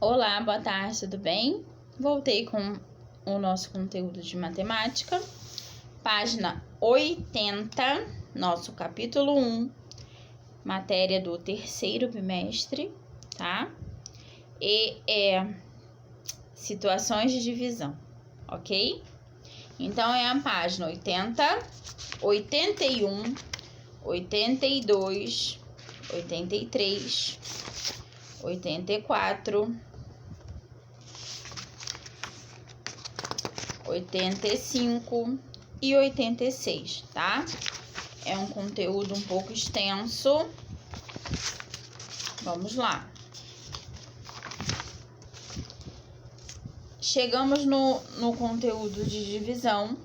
Olá, boa tarde, tudo bem? Voltei com o nosso conteúdo de matemática, página 80, nosso capítulo 1, matéria do terceiro bimestre, tá? E situações de divisão, ok? Então, é a página 80, 81, 82, 83, 84, 85 e 86, tá? É um conteúdo um pouco extenso. Vamos lá. Chegamos no conteúdo de divisão.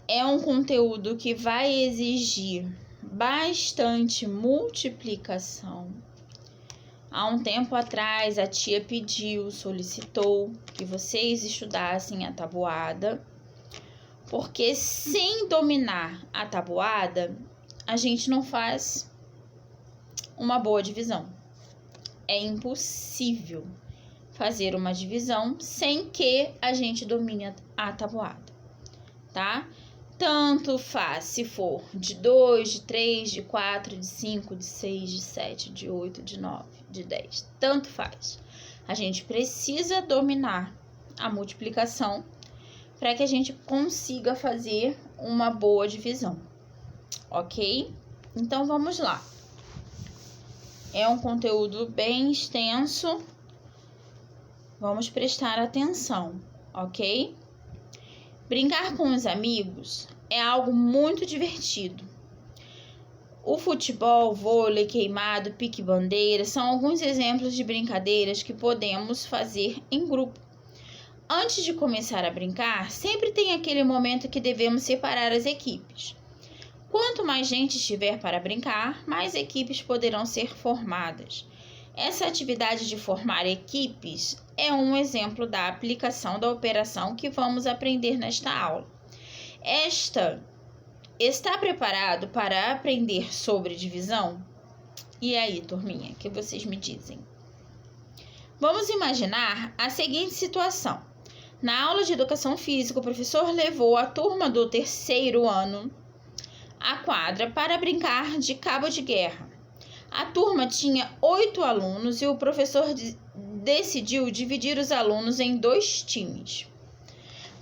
É um conteúdo que vai exigir bastante multiplicação. Há um tempo atrás, a tia solicitou que vocês estudassem a tabuada, porque sem dominar a tabuada, a gente não faz uma boa divisão. É impossível fazer uma divisão sem que a gente domine a tabuada, tá? Tanto faz se for de 2, de 3, de 4, de 5, de 6, de 7, de 8, de 9, de 10. Tanto faz. A gente precisa dominar a multiplicação para que a gente consiga fazer uma boa divisão. Ok? Então, vamos lá. É um conteúdo bem extenso. Vamos prestar atenção, ok? Brincar com os amigos é algo muito divertido. O futebol, vôlei, queimado, pique-bandeira são alguns exemplos de brincadeiras que podemos fazer em grupo. Antes de começar a brincar, sempre tem aquele momento que devemos separar as equipes. Quanto mais gente estiver para brincar, mais equipes poderão ser formadas. Essa atividade de formar equipes é um exemplo da aplicação da operação que vamos aprender nesta aula. Está preparado para aprender sobre divisão? E aí, turminha, o que vocês me dizem? Vamos imaginar a seguinte situação. Na aula de educação física, o professor levou a turma do terceiro ano à quadra para brincar de cabo de guerra. A turma tinha 8 alunos e o professor decidiu dividir os alunos em 2 times.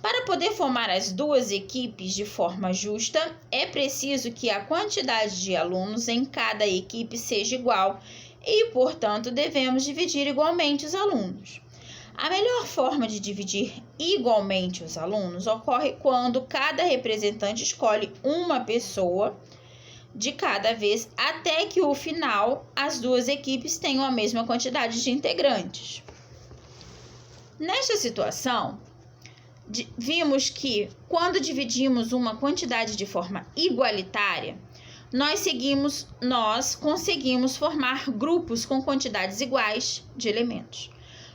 Para poder formar as 2 equipes de forma justa, é preciso que a quantidade de alunos em cada equipe seja igual e, portanto, devemos dividir igualmente os alunos. A melhor forma de dividir igualmente os alunos ocorre quando cada representante escolhe uma pessoa de cada vez, até que, no final, as 2 equipes tenham a mesma quantidade de integrantes. Nesta situação, vimos que, quando dividimos uma quantidade de forma igualitária, nós conseguimos formar grupos com quantidades iguais de elementos.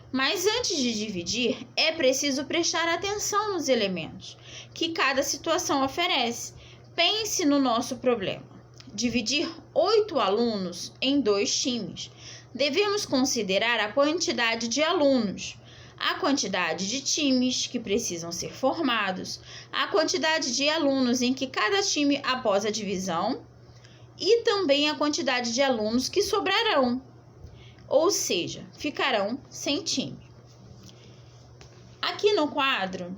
Mas antes de dividir, é preciso prestar atenção nos elementos que cada situação oferece. Pense no nosso problema. Dividir 8 alunos em 2 times. Devemos considerar a quantidade de alunos, a quantidade de times que precisam ser formados, a quantidade de alunos em que cada time após a divisão e também a quantidade de alunos que sobrarão, ou seja, ficarão sem time. Aqui no quadro,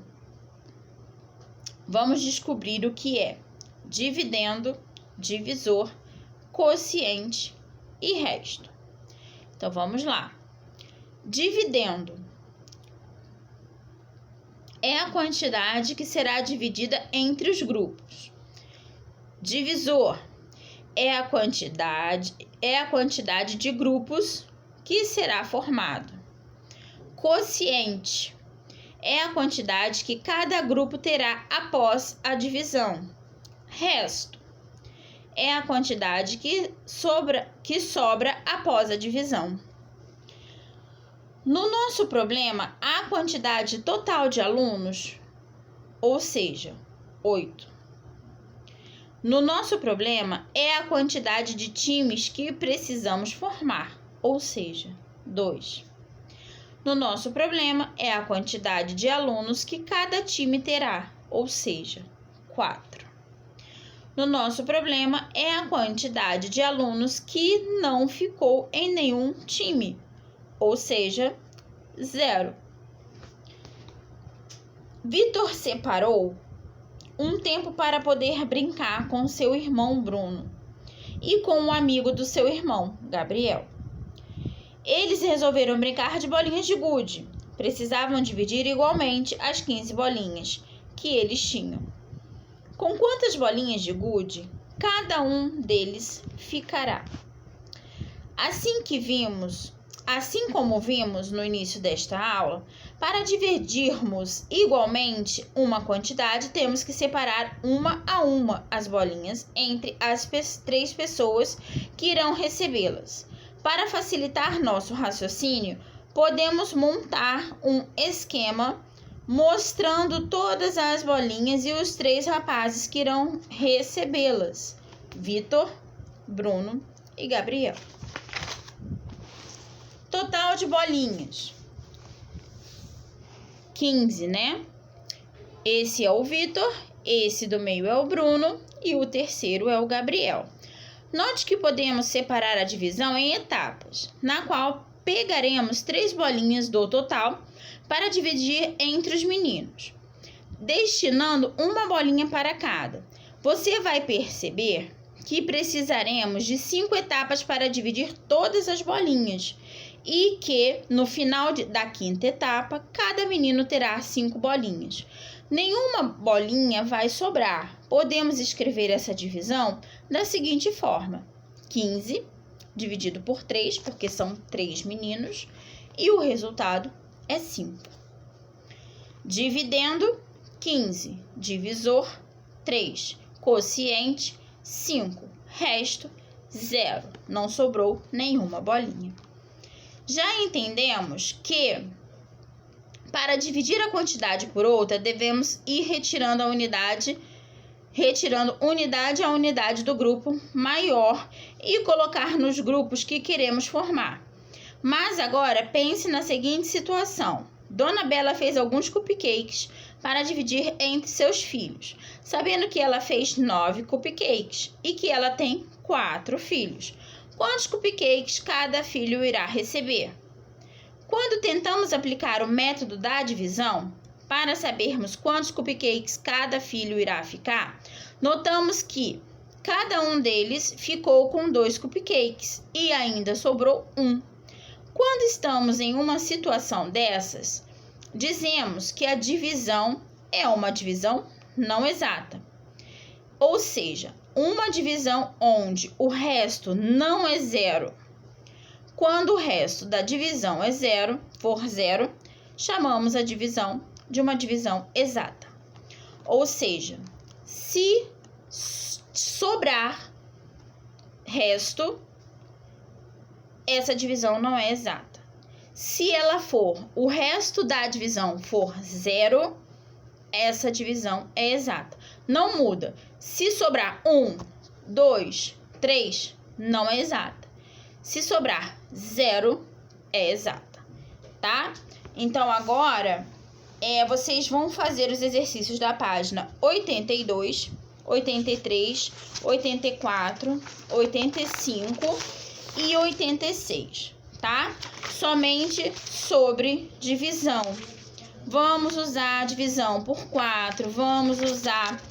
vamos descobrir o que é dividendo, divisor, quociente e resto. Então, vamos lá. Dividendo é a quantidade que será dividida entre os grupos. Divisor é a quantidade de grupos que será formado. Quociente é a quantidade que cada grupo terá após a divisão. Resto é a quantidade que sobra após a divisão. No nosso problema, a quantidade total de alunos, ou seja, 8. No nosso problema, é a quantidade de times que precisamos formar, ou seja, 2. No nosso problema, é a quantidade de alunos que cada time terá, ou seja, 4. No nosso problema, é a quantidade de alunos que não ficou em nenhum time, ou seja, 0. Vitor separou um tempo para poder brincar com seu irmão Bruno e com um amigo do seu irmão, Gabriel. Eles resolveram brincar de bolinhas de gude. Precisavam dividir igualmente as 15 bolinhas que eles tinham. Com quantas bolinhas de gude cada um deles ficará? Assim como vimos no início desta aula, para dividirmos igualmente uma quantidade, temos que separar uma a uma as bolinhas entre as 3 pessoas que irão recebê-las. Para facilitar nosso raciocínio, podemos montar um esquema mostrando todas as bolinhas e os 3 rapazes que irão recebê-las: Vitor, Bruno e Gabriel. Total de bolinhas: 15, né? Esse é o Vitor, esse do meio é o Bruno e o terceiro é o Gabriel. Note que podemos separar a divisão em etapas, na qual pegaremos 3 bolinhas do total para dividir entre os meninos, destinando uma bolinha para cada. Você vai perceber que precisaremos de 5 etapas para dividir todas as bolinhas e que, no final da 5ª etapa, cada menino terá 5 bolinhas. Nenhuma bolinha vai sobrar. Podemos escrever essa divisão da seguinte forma: 15 dividido por 3, porque são 3 meninos, e o resultado é 5. Dividendo: 15, divisor 3, quociente 5, resto 0. Não sobrou nenhuma bolinha. Já entendemos que para dividir a quantidade por outra, devemos ir retirando unidade a unidade do grupo maior e colocar nos grupos que queremos formar. Mas agora pense na seguinte situação: Dona Bela fez alguns cupcakes para dividir entre seus filhos, sabendo que ela fez 9 cupcakes e que ela tem 4 filhos. Quantos cupcakes cada filho irá receber? Quando tentamos aplicar o método da divisão, para sabermos quantos cupcakes cada filho irá ficar, notamos que cada um deles ficou com 2 cupcakes e ainda sobrou 1. Quando estamos em uma situação dessas, dizemos que a divisão é uma divisão não exata. Ou seja, uma divisão onde o resto não é 0. Quando o resto da divisão for 0, chamamos a divisão de uma divisão exata. Ou seja, se sobrar resto, essa divisão não é exata. Se o resto da divisão for 0, essa divisão é exata. Não muda. Se sobrar 1, 2, 3, não é exata. Se sobrar 0, é exata, tá? Então, agora, vocês vão fazer os exercícios da página 82, 83, 84, 85 e 86, tá? Somente sobre divisão. Vamos usar divisão por 4, vamos usar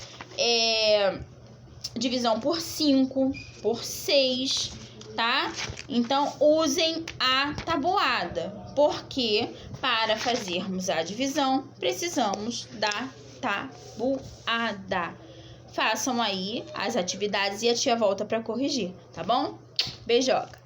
divisão por 5, por 6, tá? Então, usem a tabuada, porque para fazermos a divisão, precisamos da tabuada. Façam aí as atividades e a tia volta para corrigir, tá bom? Beijoca!